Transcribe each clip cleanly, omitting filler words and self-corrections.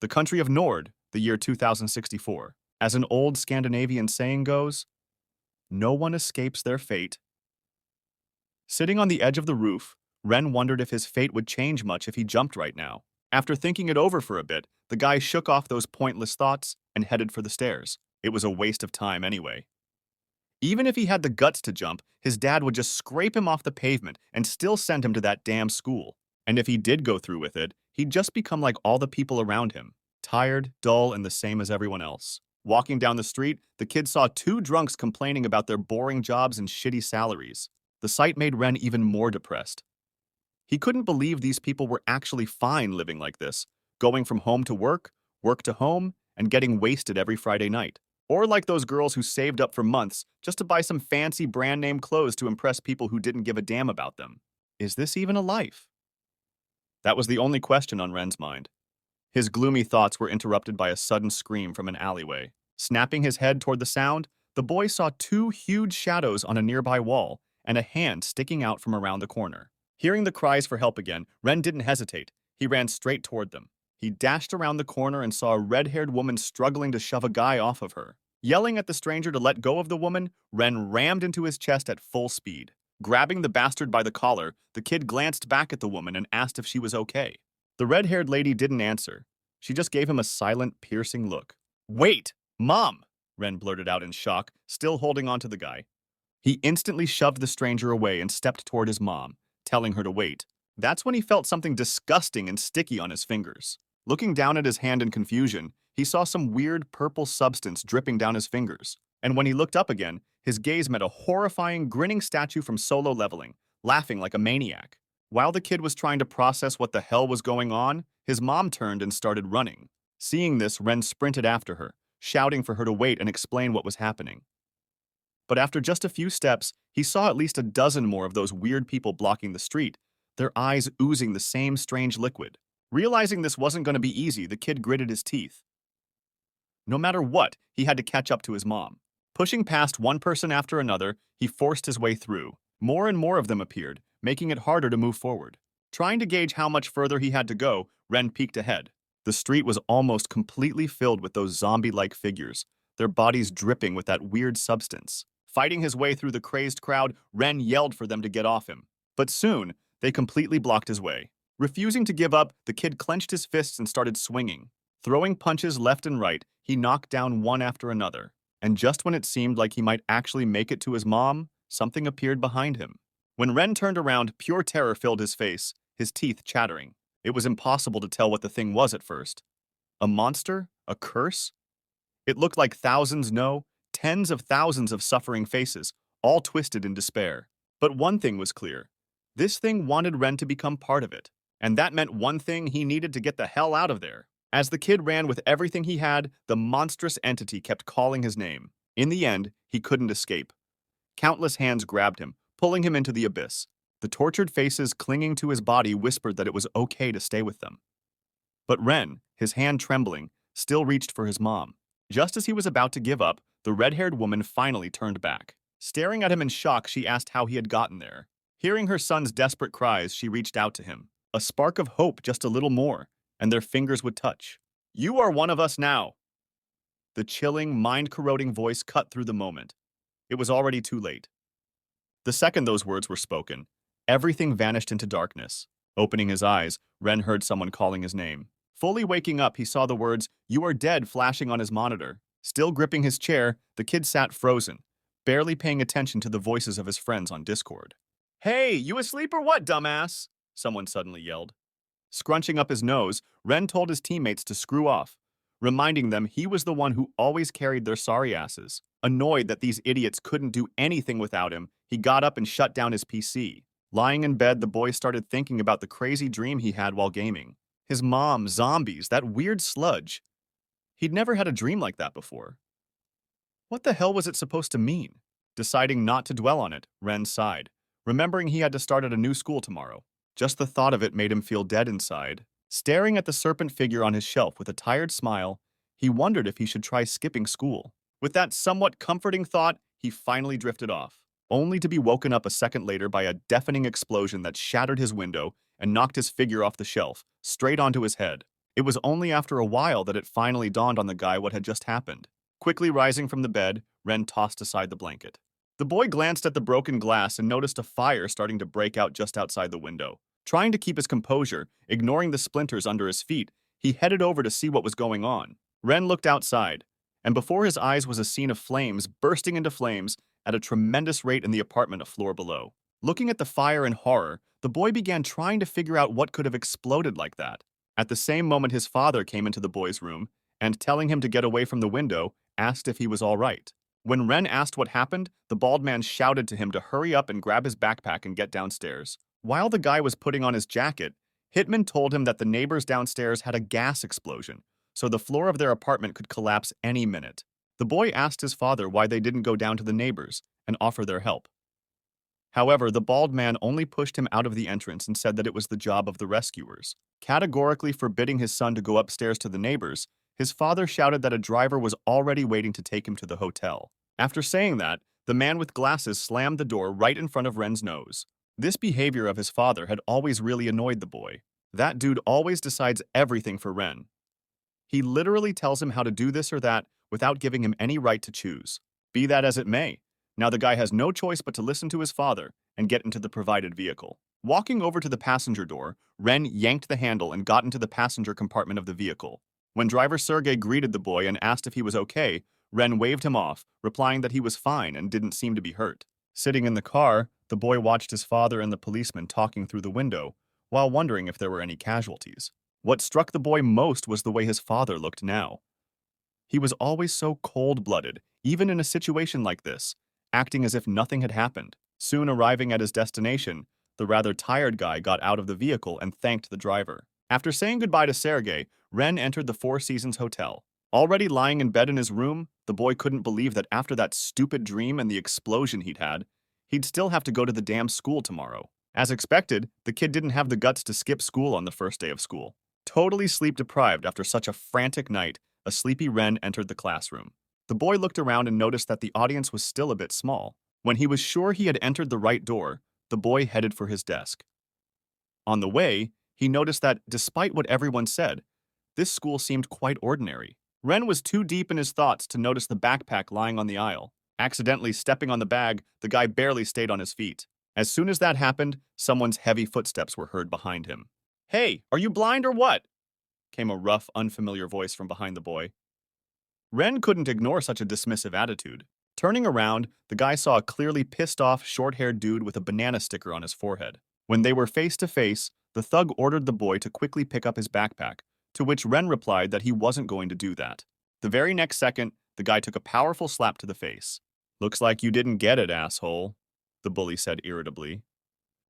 the country of Nord, the year 2064. As an old Scandinavian saying goes, no one escapes their fate. Sitting on the edge of the roof, Ren wondered if his fate would change much if he jumped right now. After thinking it over for a bit, the guy shook off those pointless thoughts and headed for the stairs. It was a waste of time anyway. Even if he had the guts to jump, his dad would just scrape him off the pavement and still send him to that damn school. And if he did go through with it, he'd just become like all the people around him, tired, dull, and the same as everyone else. Walking down the street, the kid saw two drunks complaining about their boring jobs and shitty salaries. The sight made Ren even more depressed. He couldn't believe these people were actually fine living like this, going from home to work to home, and getting wasted every Friday night. Or like those girls who saved up for months just to buy some fancy brand name clothes to impress people who didn't give a damn about them. Is this even a life? That was the only question on Ren's mind. His gloomy thoughts were interrupted by a sudden scream from an alleyway. Snapping his head toward the sound, the boy saw two huge shadows on a nearby wall and a hand sticking out from around the corner. Hearing the cries for help again, Ren didn't hesitate. He ran straight toward them. He dashed around the corner and saw a red-haired woman struggling to shove a guy off of her. Yelling at the stranger to let go of the woman, Ren rammed into his chest at full speed. Grabbing the bastard by the collar, the kid glanced back at the woman and asked if she was okay. The red-haired lady didn't answer. She just gave him a silent, piercing look. "Wait! Mom!" Ren blurted out in shock, still holding on to the guy. He instantly shoved the stranger away and stepped toward his mom, telling her to wait. That's when he felt something disgusting and sticky on his fingers. Looking down at his hand in confusion, he saw some weird purple substance dripping down his fingers. And when he looked up again, his gaze met a horrifying, grinning statue from Solo Leveling, laughing like a maniac. While the kid was trying to process what the hell was going on, his mom turned and started running. Seeing this, Ren sprinted after her, shouting for her to wait and explain what was happening. But after just a few steps, he saw at least a dozen more of those weird people blocking the street, their eyes oozing the same strange liquid. Realizing this wasn't going to be easy, the kid gritted his teeth. No matter what, he had to catch up to his mom. Pushing past one person after another, he forced his way through. More and more of them appeared, making it harder to move forward. Trying to gauge how much further he had to go, Ren peeked ahead. The street was almost completely filled with those zombie-like figures, their bodies dripping with that weird substance. Fighting his way through the crazed crowd, Ren yelled for them to get off him. But soon, they completely blocked his way. Refusing to give up, the kid clenched his fists and started swinging. Throwing punches left and right, he knocked down one after another. And just when it seemed like he might actually make it to his mom, something appeared behind him. When Ren turned around, pure terror filled his face, his teeth chattering. It was impossible to tell what the thing was at first. A monster? A curse? It looked like thousands, no, tens of thousands of suffering faces, all twisted in despair. But one thing was clear. This thing wanted Ren to become part of it. And that meant one thing: he needed to get the hell out of there. As the kid ran with everything he had, the monstrous entity kept calling his name. In the end, he couldn't escape. Countless hands grabbed him, pulling him into the abyss. The tortured faces clinging to his body whispered that it was okay to stay with them. But Ren, his hand trembling, still reached for his mom. Just as he was about to give up, the red-haired woman finally turned back. Staring at him in shock, she asked how he had gotten there. Hearing her son's desperate cries, she reached out to him. A spark of hope, just a little more, and their fingers would touch. "You are one of us now." The chilling, mind-corroding voice cut through the moment. It was already too late. The second those words were spoken, everything vanished into darkness. Opening his eyes, Ren heard someone calling his name. Fully waking up, he saw the words, "You are dead," flashing on his monitor. Still gripping his chair, the kid sat frozen, barely paying attention to the voices of his friends on Discord. "Hey, you asleep or what, dumbass?" Someone suddenly yelled. Scrunching up his nose, Ren told his teammates to screw off, reminding them he was the one who always carried their sorry asses. Annoyed that these idiots couldn't do anything without him, he got up and shut down his PC. Lying in bed, the boy started thinking about the crazy dream he had while gaming. His mom, zombies, that weird sludge. He'd never had a dream like that before. What the hell was it supposed to mean? Deciding not to dwell on it, Ren sighed, remembering he had to start at a new school tomorrow. Just the thought of it made him feel dead inside. Staring at the serpent figure on his shelf with a tired smile, he wondered if he should try skipping school. With that somewhat comforting thought, he finally drifted off, only to be woken up a second later by a deafening explosion that shattered his window and knocked his figure off the shelf, straight onto his head. It was only after a while that it finally dawned on the guy what had just happened. Quickly rising from the bed, Ren tossed aside the blanket. The boy glanced at the broken glass and noticed a fire starting to break out just outside the window. Trying to keep his composure, ignoring the splinters under his feet, he headed over to see what was going on. Ren looked outside, and before his eyes was a scene of flames bursting into flames at a tremendous rate in the apartment a floor below. Looking at the fire in horror, the boy began trying to figure out what could have exploded like that. At the same moment, his father came into the boy's room and, telling him to get away from the window, asked if he was all right. When Ren asked what happened, the bald man shouted to him to hurry up and grab his backpack and get downstairs. While the guy was putting on his jacket, Hitman told him that the neighbors downstairs had a gas explosion, so the floor of their apartment could collapse any minute. The boy asked his father why they didn't go down to the neighbors and offer their help. However, the bald man only pushed him out of the entrance and said that it was the job of the rescuers. Categorically forbidding his son to go upstairs to the neighbors, his father shouted that a driver was already waiting to take him to the hotel. After saying that, the man with glasses slammed the door right in front of Ren's nose. This behavior of his father had always really annoyed the boy. That dude always decides everything for Ren. He literally tells him how to do this or that without giving him any right to choose. Be that as it may, now the guy has no choice but to listen to his father and get into the provided vehicle. Walking over to the passenger door, Ren yanked the handle and got into the passenger compartment of the vehicle. When driver Sergey greeted the boy and asked if he was okay, Ren waved him off, replying that he was fine and didn't seem to be hurt. Sitting in the car, the boy watched his father and the policeman talking through the window, while wondering if there were any casualties. What struck the boy most was the way his father looked now. He was always so cold-blooded, even in a situation like this, acting as if nothing had happened. Soon arriving at his destination, the rather tired guy got out of the vehicle and thanked the driver. After saying goodbye to Sergey, Ren entered the Four Seasons Hotel. Already lying in bed in his room, the boy couldn't believe that after that stupid dream and the explosion he'd still have to go to the damn school tomorrow. As expected, the kid didn't have the guts to skip school on the first day of school. Totally sleep-deprived after such a frantic night, a sleepy Ren entered the classroom. The boy looked around and noticed that the audience was still a bit small. When he was sure he had entered the right door, the boy headed for his desk. On the way, he noticed that, despite what everyone said, this school seemed quite ordinary. Ren was too deep in his thoughts to notice the backpack lying on the aisle. Accidentally stepping on the bag, the guy barely stayed on his feet. As soon as that happened, someone's heavy footsteps were heard behind him. "Hey, are you blind or what?" came a rough, unfamiliar voice from behind the boy. Ren couldn't ignore such a dismissive attitude. Turning around, the guy saw a clearly pissed-off, short-haired dude with a banana sticker on his forehead. When they were face to face, the thug ordered the boy to quickly pick up his backpack, to which Ren replied that he wasn't going to do that. The very next second, the guy took a powerful slap to the face. "Looks like you didn't get it, asshole," the bully said irritably.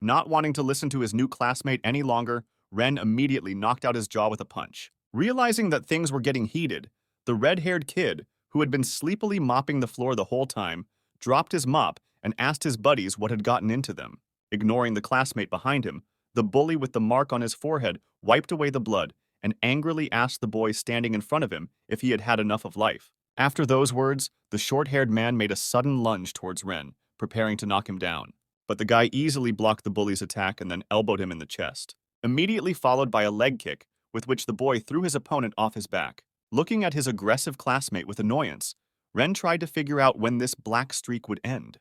Not wanting to listen to his new classmate any longer, Ren immediately knocked out his jaw with a punch. Realizing that things were getting heated, the red-haired kid, who had been sleepily mopping the floor the whole time, dropped his mop and asked his buddies what had gotten into them. Ignoring the classmate behind him, the bully with the mark on his forehead wiped away the blood and angrily asked the boy standing in front of him if he had had enough of life. After those words, the short-haired man made a sudden lunge towards Ren, preparing to knock him down. But the guy easily blocked the bully's attack and then elbowed him in the chest, immediately followed by a leg kick, with which the boy threw his opponent off his back. Looking at his aggressive classmate with annoyance, Ren tried to figure out when this black streak would end.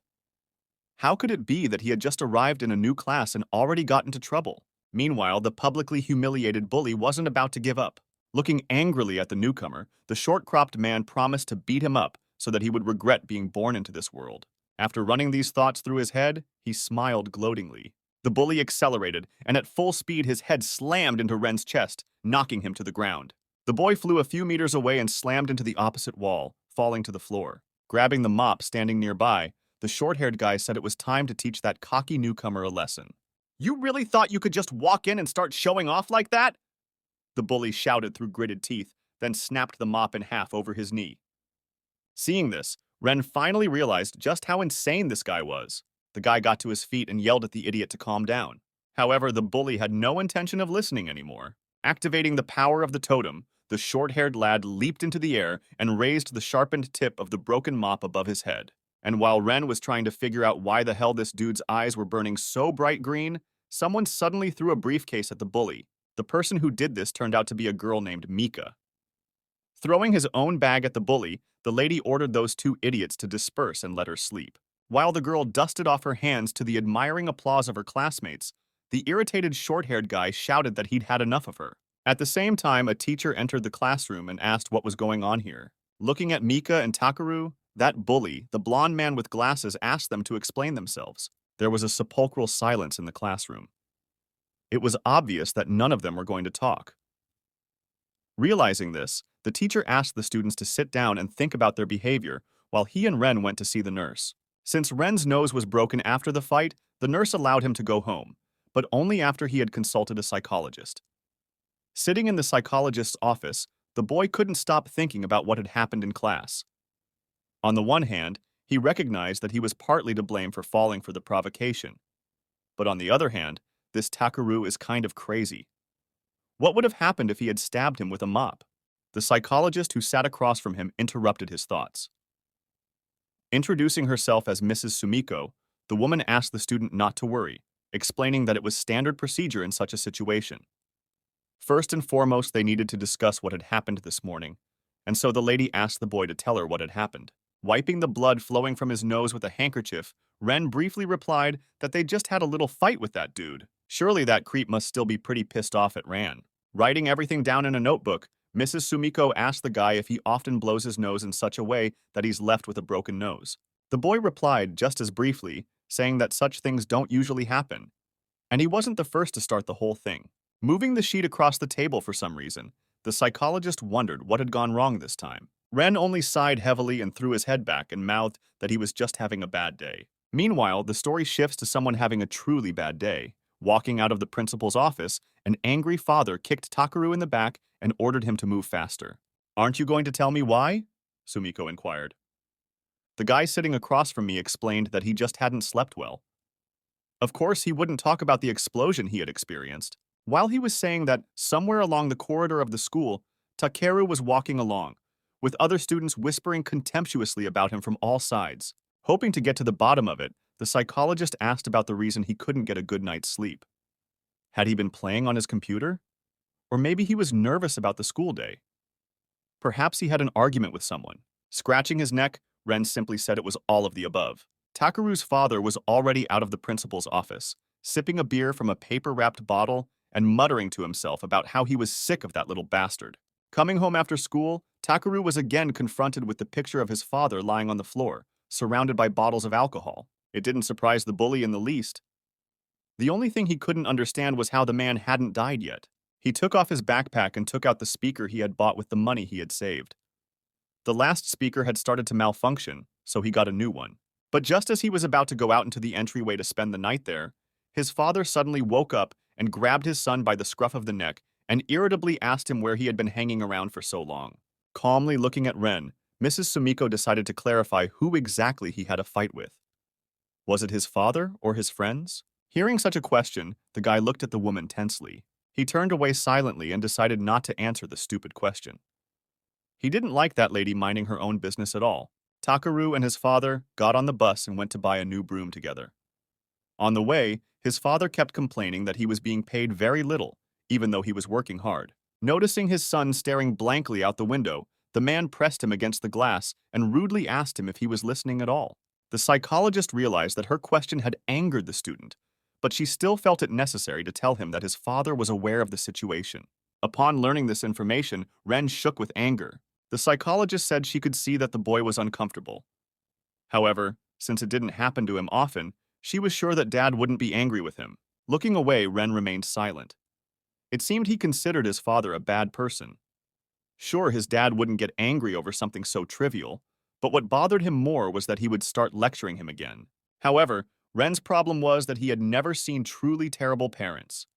How could it be that he had just arrived in a new class and already got into trouble? Meanwhile, the publicly humiliated bully wasn't about to give up. Looking angrily at the newcomer, the short-cropped man promised to beat him up so that he would regret being born into this world. After running these thoughts through his head, he smiled gloatingly. The bully accelerated, and at full speed his head slammed into Ren's chest, knocking him to the ground. The boy flew a few meters away and slammed into the opposite wall, falling to the floor. Grabbing the mop standing nearby, the short-haired guy said it was time to teach that cocky newcomer a lesson. "You really thought you could just walk in and start showing off like that?" The bully shouted through gritted teeth, then snapped the mop in half over his knee. Seeing this, Ren finally realized just how insane this guy was. The guy got to his feet and yelled at the idiot to calm down. However, the bully had no intention of listening anymore. Activating the power of the totem, the short-haired lad leaped into the air and raised the sharpened tip of the broken mop above his head. And while Ren was trying to figure out why the hell this dude's eyes were burning so bright green, someone suddenly threw a briefcase at the bully. The person who did this turned out to be a girl named Mika. Throwing his own bag at the bully, the lady ordered those two idiots to disperse and let her sleep. While the girl dusted off her hands to the admiring applause of her classmates, the irritated short-haired guy shouted that he'd had enough of her. At the same time, a teacher entered the classroom and asked what was going on here. Looking at Mika and Takaru, that bully, the blonde man with glasses, asked them to explain themselves. There was a sepulchral silence in the classroom. It was obvious that none of them were going to talk. Realizing this, the teacher asked the students to sit down and think about their behavior while he and Ren went to see the nurse. Since Ren's nose was broken after the fight, the nurse allowed him to go home, but only after he had consulted a psychologist. Sitting in the psychologist's office, the boy couldn't stop thinking about what had happened in class. On the one hand, he recognized that he was partly to blame for falling for the provocation. But on the other hand, this Takaru is kind of crazy. What would have happened if he had stabbed him with a mop? The psychologist who sat across from him interrupted his thoughts. Introducing herself as Mrs. Sumiko, the woman asked the student not to worry, explaining that it was standard procedure in such a situation. First and foremost, they needed to discuss what had happened this morning, and so the lady asked the boy to tell her what had happened. Wiping the blood flowing from his nose with a handkerchief, Ren briefly replied that they just had a little fight with that dude. Surely that creep must still be pretty pissed off at Ran. Writing everything down in a notebook, Mrs. Sumiko asked the guy if he often blows his nose in such a way that he's left with a broken nose. The boy replied just as briefly, saying that such things don't usually happen. And he wasn't the first to start the whole thing. Moving the sheet across the table for some reason, the psychologist wondered what had gone wrong this time. Ren only sighed heavily and threw his head back and mouthed that he was just having a bad day. Meanwhile, the story shifts to someone having a truly bad day. Walking out of the principal's office, an angry father kicked Takaru in the back and ordered him to move faster. "Aren't you going to tell me why?" Sumiko inquired. The guy sitting across from me explained that he just hadn't slept well. Of course, he wouldn't talk about the explosion he had experienced. While he was saying that, somewhere along the corridor of the school, Takeru was walking along, with other students whispering contemptuously about him from all sides. Hoping to get to the bottom of it, the psychologist asked about the reason he couldn't get a good night's sleep. Had he been playing on his computer? Or maybe he was nervous about the school day. Perhaps he had an argument with someone. Scratching his neck, Ren simply said it was all of the above. Takaru's father was already out of the principal's office, sipping a beer from a paper-wrapped bottle and muttering to himself about how he was sick of that little bastard. Coming home after school, Takaru was again confronted with the picture of his father lying on the floor, surrounded by bottles of alcohol. It didn't surprise the bully in the least. The only thing he couldn't understand was how the man hadn't died yet. He took off his backpack and took out the speaker he had bought with the money he had saved. The last speaker had started to malfunction, so he got a new one. But just as he was about to go out into the entryway to spend the night there, his father suddenly woke up and grabbed his son by the scruff of the neck and irritably asked him where he had been hanging around for so long. Calmly looking at Ren, Mrs. Sumiko decided to clarify who exactly he had a fight with. Was it his father or his friends? Hearing such a question, the guy looked at the woman tensely. He turned away silently and decided not to answer the stupid question. He didn't like that lady minding her own business at all. Takaru and his father got on the bus and went to buy a new broom together. On the way, his father kept complaining that he was being paid very little, even though he was working hard. Noticing his son staring blankly out the window, the man pressed him against the glass and rudely asked him if he was listening at all. The psychologist realized that her question had angered the student, but she still felt it necessary to tell him that his father was aware of the situation. Upon learning this information, Ren shook with anger. The psychologist said she could see that the boy was uncomfortable. However, since it didn't happen to him often, she was sure that Dad wouldn't be angry with him. Looking away, Ren remained silent. It seemed he considered his father a bad person. Sure, his dad wouldn't get angry over something so trivial, but what bothered him more was that he would start lecturing him again. However, Ren's problem was that he had never seen truly terrible parents.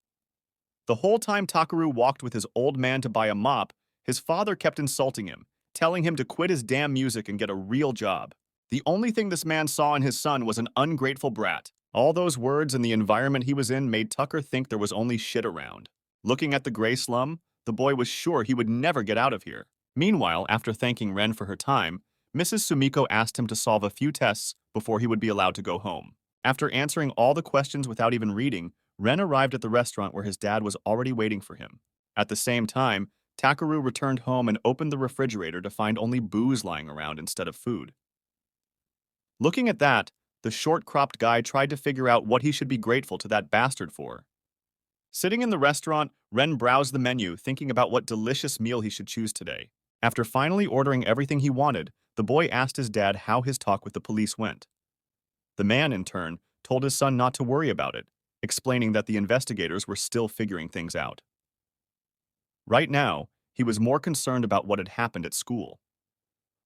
The whole time Takaru walked with his old man to buy a mop, his father kept insulting him, telling him to quit his damn music and get a real job. The only thing this man saw in his son was an ungrateful brat. All those words and the environment he was in made Tucker think there was only shit around. Looking at the gray slum, the boy was sure he would never get out of here. Meanwhile, after thanking Ren for her time, Mrs. Sumiko asked him to solve a few tests before he would be allowed to go home. After answering all the questions without even reading, Ren arrived at the restaurant where his dad was already waiting for him. At the same time, Takaru returned home and opened the refrigerator to find only booze lying around instead of food. Looking at that, the short-cropped guy tried to figure out what he should be grateful to that bastard for. Sitting in the restaurant, Ren browsed the menu, thinking about what delicious meal he should choose today. After finally ordering everything he wanted, the boy asked his dad how his talk with the police went. The man, in turn, told his son not to worry about it, explaining that the investigators were still figuring things out. Right now, he was more concerned about what had happened at school.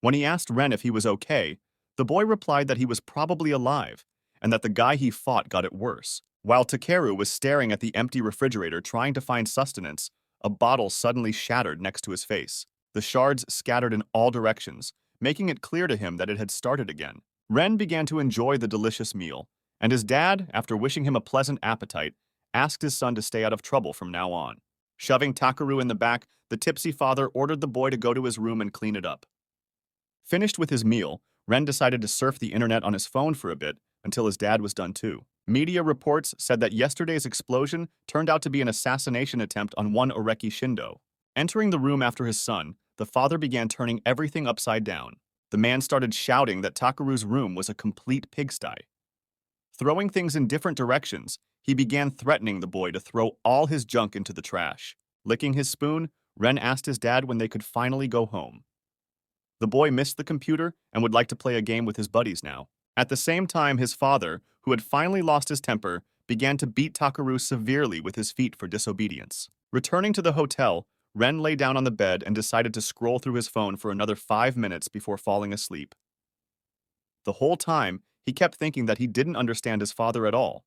When he asked Ren if he was okay, the boy replied that he was probably alive, and that the guy he fought got it worse. While Takeru was staring at the empty refrigerator trying to find sustenance, a bottle suddenly shattered next to his face. The shards scattered in all directions, making it clear to him that it had started again. Ren began to enjoy the delicious meal, and his dad, after wishing him a pleasant appetite, asked his son to stay out of trouble from now on. Shoving Takaru in the back, the tipsy father ordered the boy to go to his room and clean it up. Finished with his meal, Ren decided to surf the internet on his phone for a bit until his dad was done too. Media reports said that yesterday's explosion turned out to be an assassination attempt on one Oreki Shindo. Entering the room after his son, the father began turning everything upside down. The man started shouting that Takaru's room was a complete pigsty. Throwing things in different directions, he began threatening the boy to throw all his junk into the trash. Licking his spoon, Ren asked his dad when they could finally go home. The boy missed the computer and would like to play a game with his buddies now. At the same time, his father, who had finally lost his temper, began to beat Takaru severely with his feet for disobedience. Returning to the hotel, Ren lay down on the bed and decided to scroll through his phone for another 5 minutes before falling asleep. The whole time, he kept thinking that he didn't understand his father at all.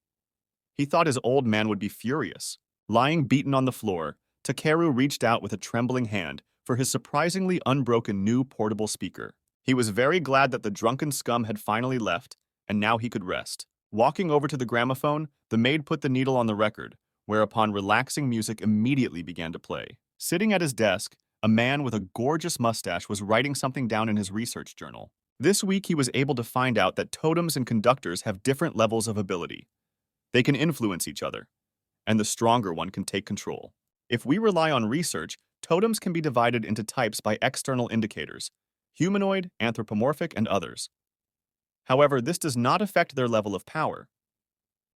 He thought his old man would be furious. Lying beaten on the floor, Takeru reached out with a trembling hand for his surprisingly unbroken new portable speaker. He was very glad that the drunken scum had finally left, and now he could rest. Walking over to the gramophone, the maid put the needle on the record, whereupon relaxing music immediately began to play. Sitting at his desk, a man with a gorgeous mustache was writing something down in his research journal. This week he was able to find out that totems and conductors have different levels of ability. They can influence each other, and the stronger one can take control. If we rely on research, totems can be divided into types by external indicators: humanoid, anthropomorphic, and others. However, this does not affect their level of power.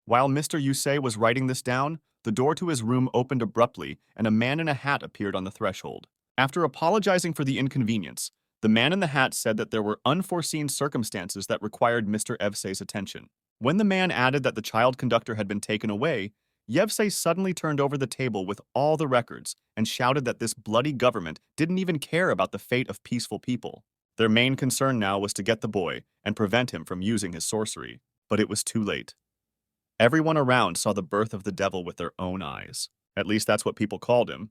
While Mr. Yusei was writing this down, the door to his room opened abruptly and a man in a hat appeared on the threshold. After apologizing for the inconvenience, the man in the hat said that there were unforeseen circumstances that required Mr. Yusei's attention. When the man added that the child conductor had been taken away, Yusei suddenly turned over the table with all the records and shouted that this bloody government didn't even care about the fate of peaceful people. Their main concern now was to get the boy and prevent him from using his sorcery. But it was too late. Everyone around saw the birth of the devil with their own eyes. At least that's what people called him.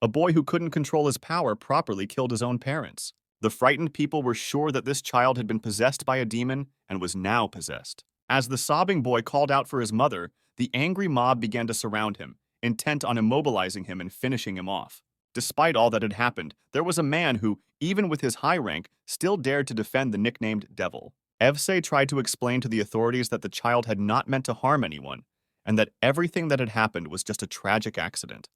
A boy who couldn't control his power properly killed his own parents. The frightened people were sure that this child had been possessed by a demon and was now possessed. As the sobbing boy called out for his mother, the angry mob began to surround him, intent on immobilizing him and finishing him off. Despite all that had happened, there was a man who, even with his high rank, still dared to defend the nicknamed Devil. Yusei tried to explain to the authorities that the child had not meant to harm anyone, and that everything that had happened was just a tragic accident.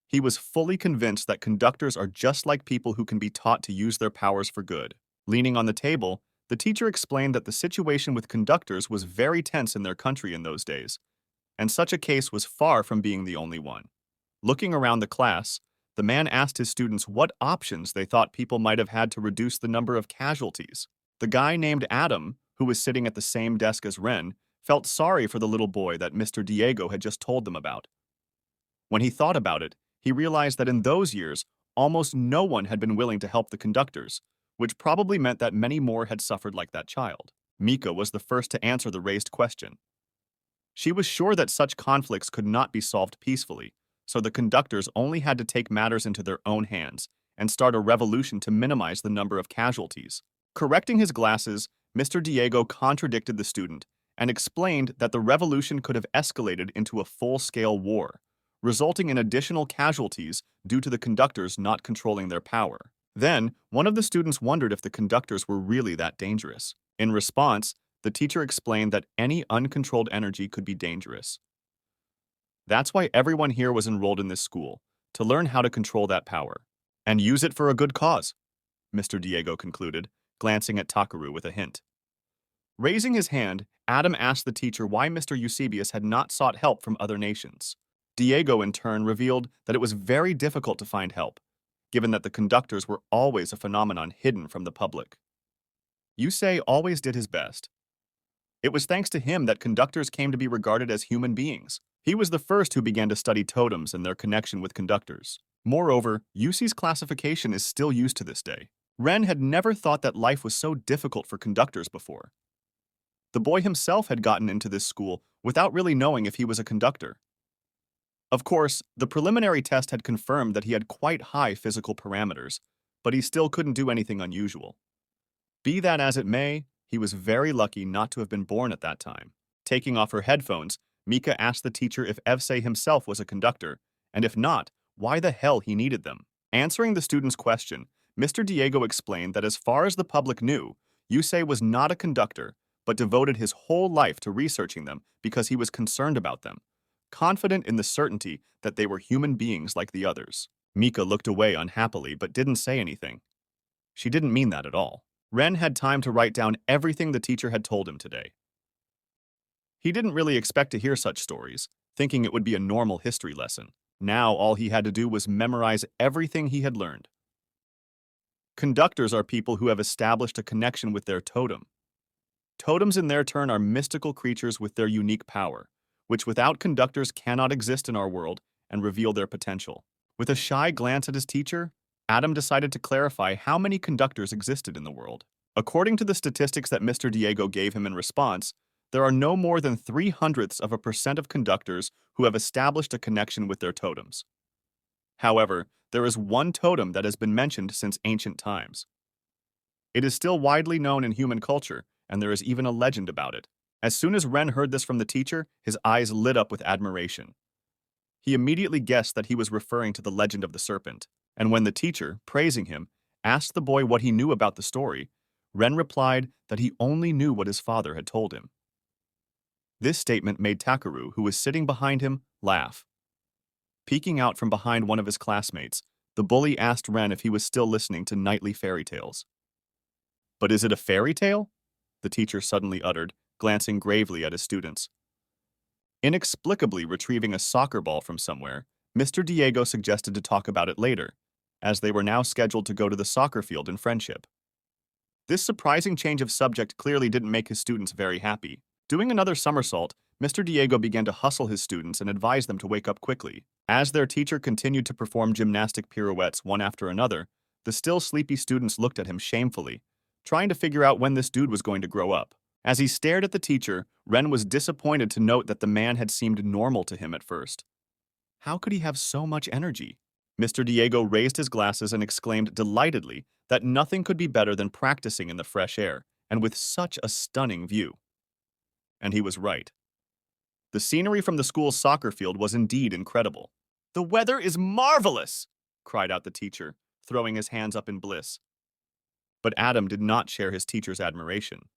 He was fully convinced that conductors are just like people who can be taught to use their powers for good. Leaning on the table, the teacher explained that the situation with conductors was very tense in their country in those days, and such a case was far from being the only one. Looking around the class, the man asked his students what options they thought people might have had to reduce the number of casualties. The guy named Adam, who was sitting at the same desk as Ren, felt sorry for the little boy that Mr. Diego had just told them about. When he thought about it, he realized that in those years, almost no one had been willing to help the conductors, which probably meant that many more had suffered like that child. Mika was the first to answer the raised question. She was sure that such conflicts could not be solved peacefully, so the conductors only had to take matters into their own hands and start a revolution to minimize the number of casualties. Correcting his glasses, Mr. Diego contradicted the student and explained that the revolution could have escalated into a full-scale war, resulting in additional casualties due to the conductors not controlling their power. Then, one of the students wondered if the conductors were really that dangerous. In response, the teacher explained that any uncontrolled energy could be dangerous. That's why everyone here was enrolled in this school, to learn how to control that power. And use it for a good cause, Mr. Diego concluded, glancing at Takaru with a hint. Raising his hand, Adam asked the teacher why Mr. Eusebius had not sought help from other nations. Diego, in turn, revealed that it was very difficult to find help, given that the conductors were always a phenomenon hidden from the public. Yusei always did his best. It was thanks to him that conductors came to be regarded as human beings. He was the first who began to study totems and their connection with conductors. Moreover, Yusei's classification is still used to this day. Ren had never thought that life was so difficult for conductors before. The boy himself had gotten into this school without really knowing if he was a conductor. Of course, the preliminary test had confirmed that he had quite high physical parameters, but he still couldn't do anything unusual. Be that as it may, he was very lucky not to have been born at that time. Taking off her headphones, Mika asked the teacher if Evsei himself was a conductor, and if not, why the hell he needed them. Answering the student's question, Mr. Diego explained that as far as the public knew, Yusei was not a conductor, but devoted his whole life to researching them because he was concerned about them, confident in the certainty that they were human beings like the others. Mika looked away unhappily but didn't say anything. She didn't mean that at all. Ren had time to write down everything the teacher had told him today. He didn't really expect to hear such stories, thinking it would be a normal history lesson. Now all he had to do was memorize everything he had learned. Conductors are people who have established a connection with their totem. Totems in their turn are mystical creatures with their unique power, which without conductors cannot exist in our world and reveal their potential. With a shy glance at his teacher, Adam decided to clarify how many conductors existed in the world. According to the statistics that Mr. Diego gave him in response, there are no more than 0.03% of conductors who have established a connection with their totems. However, there is one totem that has been mentioned since ancient times. It is still widely known in human culture, and there is even a legend about it. As soon as Ren heard this from the teacher, his eyes lit up with admiration. He immediately guessed that he was referring to the legend of the Serpent, and when the teacher, praising him, asked the boy what he knew about the story, Ren replied that he only knew what his father had told him. This statement made Takaru, who was sitting behind him, laugh. Peeking out from behind one of his classmates, the bully asked Ren if he was still listening to nightly fairy tales. "But is it a fairy tale?" the teacher suddenly uttered, glancing gravely at his students. Inexplicably retrieving a soccer ball from somewhere, Mr. Diego suggested to talk about it later, as they were now scheduled to go to the soccer field in friendship. This surprising change of subject clearly didn't make his students very happy. Doing another somersault, Mr. Diego began to hustle his students and advise them to wake up quickly. As their teacher continued to perform gymnastic pirouettes one after another, the still sleepy students looked at him shamefully, trying to figure out when this dude was going to grow up. As he stared at the teacher, Ren was disappointed to note that the man had seemed normal to him at first. How could he have so much energy? Mr. Diego raised his glasses and exclaimed delightedly that nothing could be better than practicing in the fresh air, and with such a stunning view. And he was right. The scenery from the school's soccer field was indeed incredible. "The weather is marvelous!" cried out the teacher, throwing his hands up in bliss. But Adam did not share his teacher's admiration.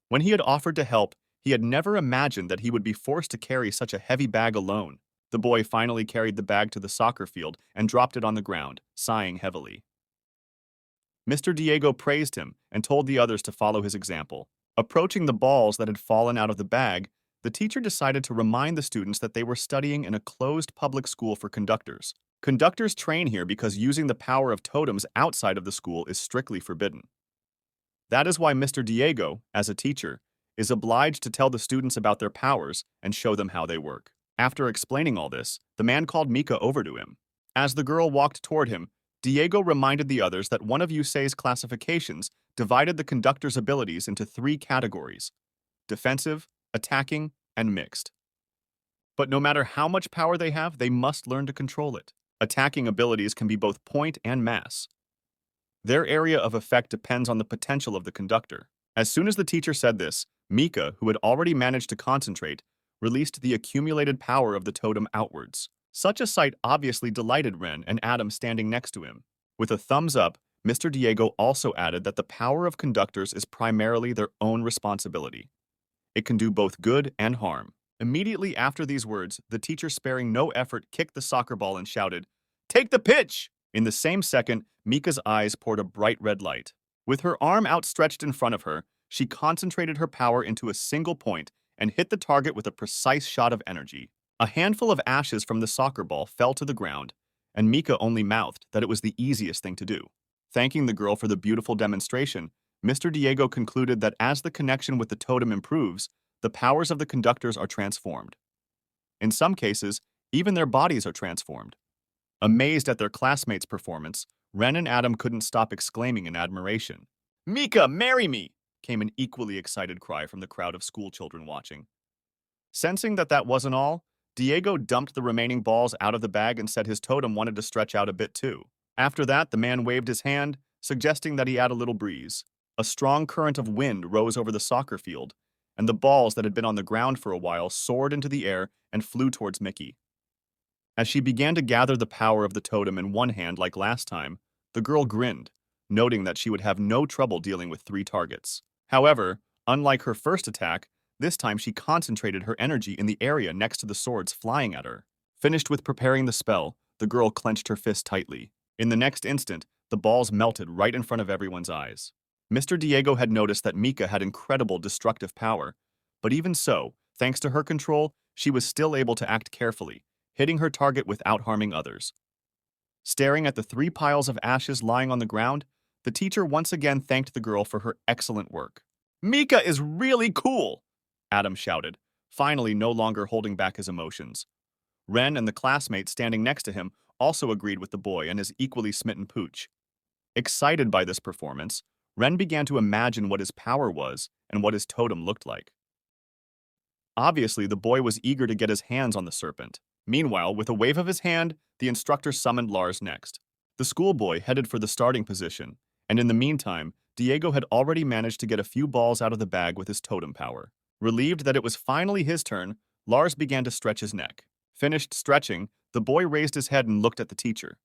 When he had offered to help, he had never imagined that he would be forced to carry such a heavy bag alone. The boy finally carried the bag to the soccer field and dropped it on the ground, sighing heavily. Mr. Diego praised him and told the others to follow his example. Approaching the balls that had fallen out of the bag, the teacher decided to remind the students that they were studying in a closed public school for conductors. Conductors train here because using the power of totems outside of the school is strictly forbidden. That is why Mr. Diego, as a teacher, is obliged to tell the students about their powers and show them how they work. After explaining all this, the man called Mika over to him. As the girl walked toward him, Diego reminded the others that one of Yusei's classifications divided the conductor's abilities into 3 categories: defensive, attacking, and mixed. But no matter how much power they have, they must learn to control it. Attacking abilities can be both point and mass. Their area of effect depends on the potential of the conductor. As soon as the teacher said this, Mika, who had already managed to concentrate, released the accumulated power of the totem outwards. Such a sight obviously delighted Ren and Adam standing next to him. With a thumbs up, Mr. Diego also added that the power of conductors is primarily their own responsibility. It can do both good and harm. Immediately after these words, the teacher, sparing no effort, kicked the soccer ball and shouted, "Take the pitch!" In the same second, Mika's eyes poured a bright red light. With her arm outstretched in front of her, she concentrated her power into a single point and hit the target with a precise shot of energy. A handful of ashes from the soccer ball fell to the ground, and Mika only mouthed that it was the easiest thing to do. Thanking the girl for the beautiful demonstration, Mr. Diego concluded that as the connection with the totem improves, the powers of the conductors are transformed. In some cases, even their bodies are transformed. Amazed at their classmates' performance, Ren and Adam couldn't stop exclaiming in admiration. "Mika, marry me!" came an equally excited cry from the crowd of schoolchildren watching. Sensing that that wasn't all, Diego dumped the remaining balls out of the bag and said his totem wanted to stretch out a bit too. After that, the man waved his hand, suggesting that he add a little breeze. A strong current of wind rose over the soccer field, and the balls that had been on the ground for a while soared into the air and flew towards Mickey. As she began to gather the power of the totem in one hand like last time, the girl grinned, noting that she would have no trouble dealing with 3 targets. However, unlike her first attack, this time she concentrated her energy in the area next to the swords flying at her. Finished with preparing the spell, the girl clenched her fist tightly. In the next instant, the balls melted right in front of everyone's eyes. Mr. Diego had noticed that Mika had incredible destructive power, but even so, thanks to her control, she was still able to act carefully, hitting her target without harming others. Staring at the 3 piles of ashes lying on the ground, the teacher once again thanked the girl for her excellent work. "Mika is really cool!" Adam shouted, finally no longer holding back his emotions. Ren and the classmate standing next to him also agreed with the boy and his equally smitten pooch. Excited by this performance, Ren began to imagine what his power was and what his totem looked like. Obviously, the boy was eager to get his hands on the serpent. Meanwhile, with a wave of his hand, the instructor summoned Lars next. The schoolboy headed for the starting position, and in the meantime, Diego had already managed to get a few balls out of the bag with his totem power. Relieved that it was finally his turn, Lars began to stretch his neck. Finished stretching, the boy raised his head and looked at the teacher.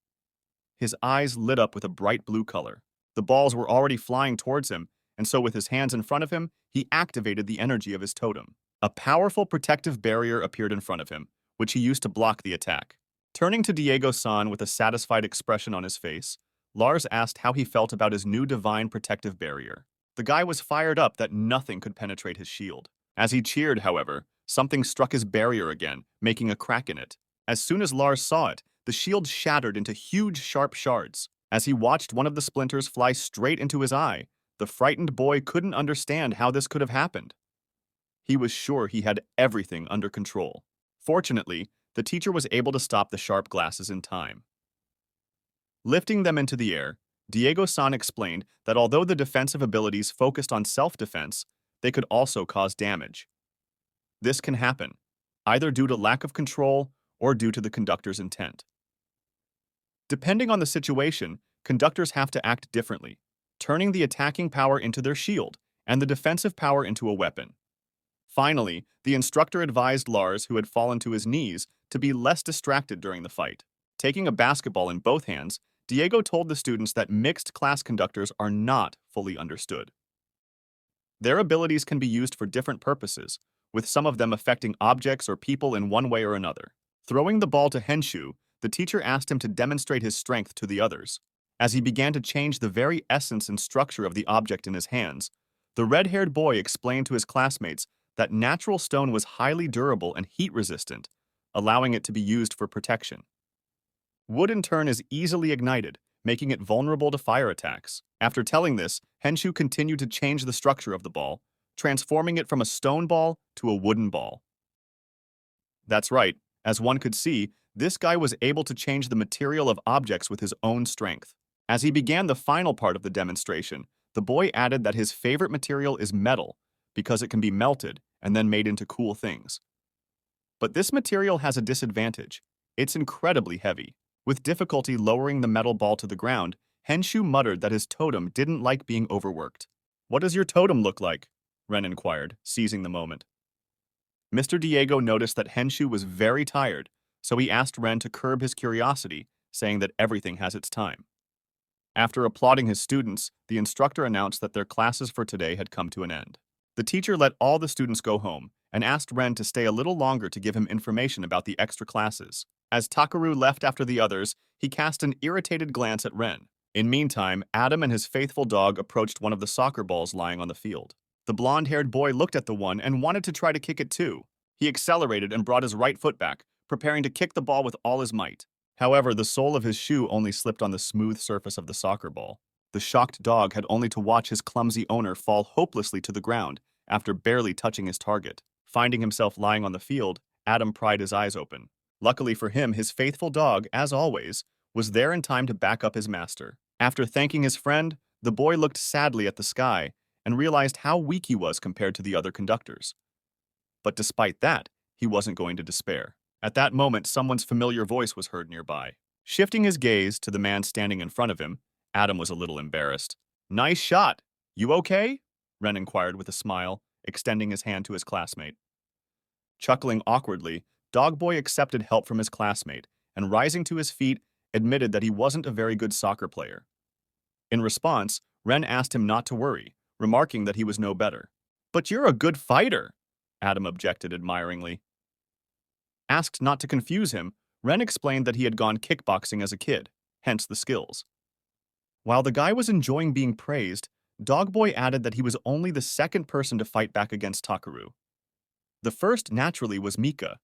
His eyes lit up with a bright blue color. The balls were already flying towards him, and so with his hands in front of him, he activated the energy of his totem. A powerful protective barrier appeared in front of him, which he used to block the attack. Turning to Diego-san with a satisfied expression on his face, Lars asked how he felt about his new divine protective barrier. The guy was fired up that nothing could penetrate his shield. As he cheered, however, something struck his barrier again, making a crack in it. As soon as Lars saw it, the shield shattered into huge, sharp shards. As he watched one of the splinters fly straight into his eye, the frightened boy couldn't understand how this could have happened. He was sure he had everything under control. Fortunately, the teacher was able to stop the sharp glasses in time. Lifting them into the air, Diego-san explained that although the defensive abilities focused on self-defense, they could also cause damage. This can happen, either due to lack of control or due to the conductor's intent. Depending on the situation, conductors have to act differently, turning the attacking power into their shield and the defensive power into a weapon. Finally, the instructor advised Lars, who had fallen to his knees, to be less distracted during the fight. Taking a basketball in both hands, Diego told the students that mixed class conductors are not fully understood. Their abilities can be used for different purposes, with some of them affecting objects or people in one way or another. Throwing the ball to Henshu, the teacher asked him to demonstrate his strength to the others. As he began to change the very essence and structure of the object in his hands, the red-haired boy explained to his classmates that natural stone was highly durable and heat-resistant, allowing it to be used for protection. Wood, in turn, is easily ignited, making it vulnerable to fire attacks. After telling this, Henshu continued to change the structure of the ball, transforming it from a stone ball to a wooden ball. That's right, as one could see, this guy was able to change the material of objects with his own strength. As he began the final part of the demonstration, the boy added that his favorite material is metal, because it can be melted and then made into cool things. But this material has a disadvantage. It's incredibly heavy. With difficulty lowering the metal ball to the ground, Henshu muttered that his totem didn't like being overworked. "What does your totem look like?" Ren inquired, seizing the moment. Mr. Diego noticed that Henshu was very tired, so he asked Ren to curb his curiosity, saying that everything has its time. After applauding his students, the instructor announced that their classes for today had come to an end. The teacher let all the students go home, and asked Ren to stay a little longer to give him information about the extra classes. As Takaru left after the others, he cast an irritated glance at Ren. In meantime, Adam and his faithful dog approached one of the soccer balls lying on the field. The blonde-haired boy looked at the one and wanted to try to kick it too. He accelerated and brought his right foot back, preparing to kick the ball with all his might. However, the sole of his shoe only slipped on the smooth surface of the soccer ball. The shocked dog had only to watch his clumsy owner fall hopelessly to the ground after barely touching his target. Finding himself lying on the field, Adam pried his eyes open. Luckily for him, his faithful dog, as always, was there in time to back up his master. After thanking his friend, the boy looked sadly at the sky and realized how weak he was compared to the other conductors. But despite that, he wasn't going to despair. At that moment, someone's familiar voice was heard nearby. Shifting his gaze to the man standing in front of him, Adam was a little embarrassed. "Nice shot. You okay?" Ren inquired with a smile, extending his hand to his classmate. Chuckling awkwardly, Dogboy accepted help from his classmate and, rising to his feet, admitted that he wasn't a very good soccer player. In response, Ren asked him not to worry, remarking that he was no better. "But you're a good fighter," Adam objected admiringly. Asked not to confuse him, Ren explained that he had gone kickboxing as a kid, hence the skills. While the guy was enjoying being praised, Dogboy added that he was only the second person to fight back against Takaru. The first, naturally, was Mika.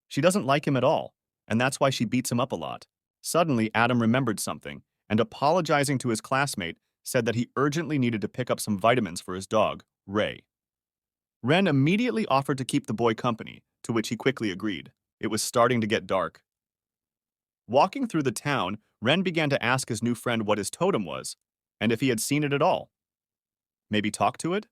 She doesn't like him at all, and that's why she beats him up a lot. Suddenly, Adam remembered something, and apologizing to his classmate, said that he urgently needed to pick up some vitamins for his dog, Ray. Ren immediately offered to keep the boy company, to which he quickly agreed. It was starting to get dark. Walking through the town, Ren began to ask his new friend what his totem was, and if he had seen it at all. Maybe talk to it?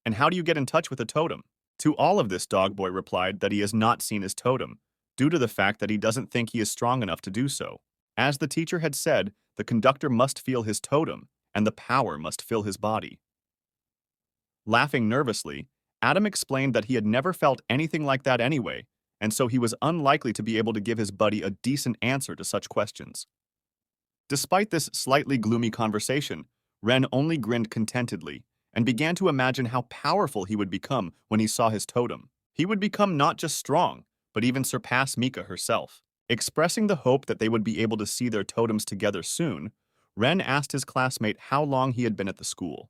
And how do you get in touch with a totem? To all of this, Dogboy replied that he has not seen his totem, due to the fact that he doesn't think he is strong enough to do so. As the teacher had said, the conductor must feel his totem, and the power must fill his body. Laughing nervously, Adam explained that he had never felt anything like that anyway, and so he was unlikely to be able to give his buddy a decent answer to such questions. Despite this slightly gloomy conversation, Ren only grinned contentedly and began to imagine how powerful he would become when he saw his totem. He would become not just strong, but even surpass Mika herself. Expressing the hope that they would be able to see their totems together soon, Ren asked his classmate how long he had been at the school.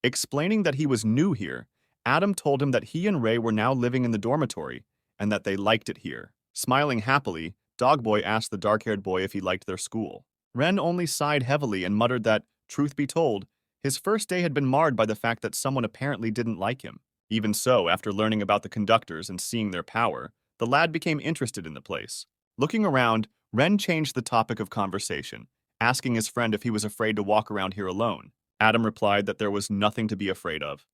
Explaining that he was new here, Adam told him that he and Ray were now living in the dormitory and that they liked it here. Smiling happily, Dogboy asked the dark-haired boy if he liked their school. Ren only sighed heavily and muttered that, truth be told, his first day had been marred by the fact that someone apparently didn't like him. Even so, after learning about the conductors and seeing their power, the lad became interested in the place. Looking around, Ren changed the topic of conversation, asking his friend if he was afraid to walk around here alone. Adam replied that there was nothing to be afraid of.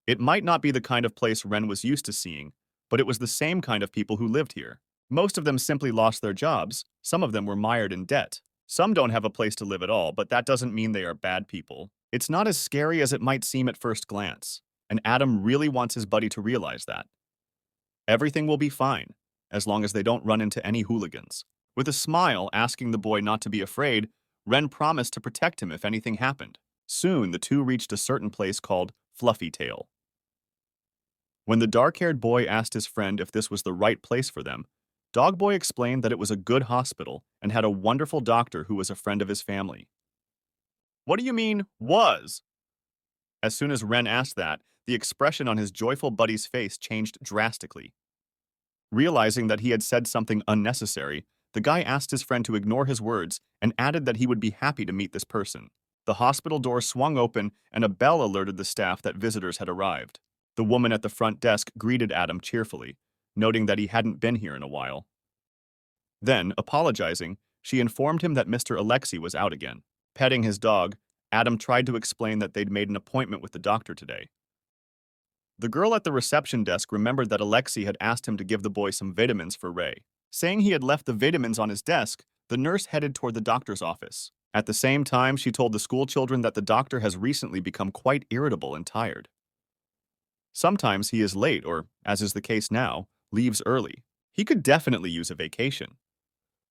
It might not be the kind of place Ren was used to seeing, but it was the same kind of people who lived here. Most of them simply lost their jobs, some of them were mired in debt. Some don't have a place to live at all, but that doesn't mean they are bad people. It's not as scary as it might seem at first glance, and Adam really wants his buddy to realize that. Everything will be fine, as long as they don't run into any hooligans. With a smile, asking the boy not to be afraid, Ren promised to protect him if anything happened. Soon, the two reached a certain place called Fluffy Tail. When the dark-haired boy asked his friend if this was the right place for them, Dogboy explained that it was a good hospital and had a wonderful doctor who was a friend of his family. What do you mean, was? As soon as Ren asked that, the expression on his joyful buddy's face changed drastically. Realizing that he had said something unnecessary, the guy asked his friend to ignore his words and added that he would be happy to meet this person. The hospital door swung open and a bell alerted the staff that visitors had arrived. The woman at the front desk greeted Adam cheerfully, noting that he hadn't been here in a while. Then, apologizing, she informed him that Mr. Alexei was out again. Petting his dog, Adam tried to explain that they'd made an appointment with the doctor today. The girl at the reception desk remembered that Alexei had asked him to give the boy some vitamins for Ray. Saying he had left the vitamins on his desk, the nurse headed toward the doctor's office. At the same time, she told the school children that the doctor has recently become quite irritable and tired. Sometimes he is late or, as is the case now, leaves early. He could definitely use a vacation.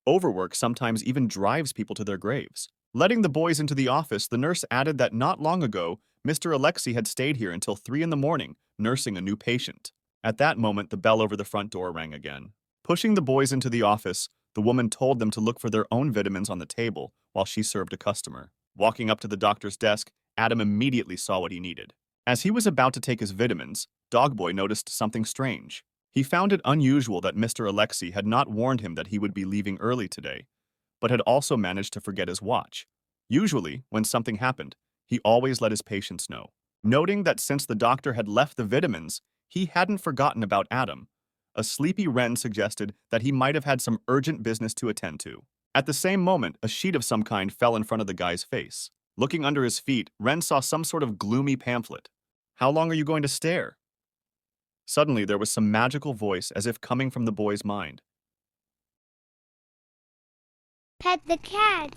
Overwork sometimes even drives people to their graves. Letting the boys into the office, the nurse added that not long ago, Mr. Alexei had stayed here until 3 in the morning, nursing a new patient. At that moment, the bell over the front door rang again. Pushing the boys into the office, the woman told them to look for their own vitamins on the table while she served a customer. Walking up to the doctor's desk, Adam immediately saw what he needed. As he was about to take his vitamins, Dogboy noticed something strange. He found it unusual that Mr. Alexei had not warned him that he would be leaving early today, but had also managed to forget his watch. Usually, when something happened, he always let his patients know. Noting that since the doctor had left the vitamins, he hadn't forgotten about Adam, a sleepy wren suggested that he might have had some urgent business to attend to. At the same moment, a sheet of some kind fell in front of the guy's face. Looking under his feet, Wren saw some sort of gloomy pamphlet. "How long are you going to stare?" Suddenly, there was some magical voice as if coming from the boy's mind. Pet the cat.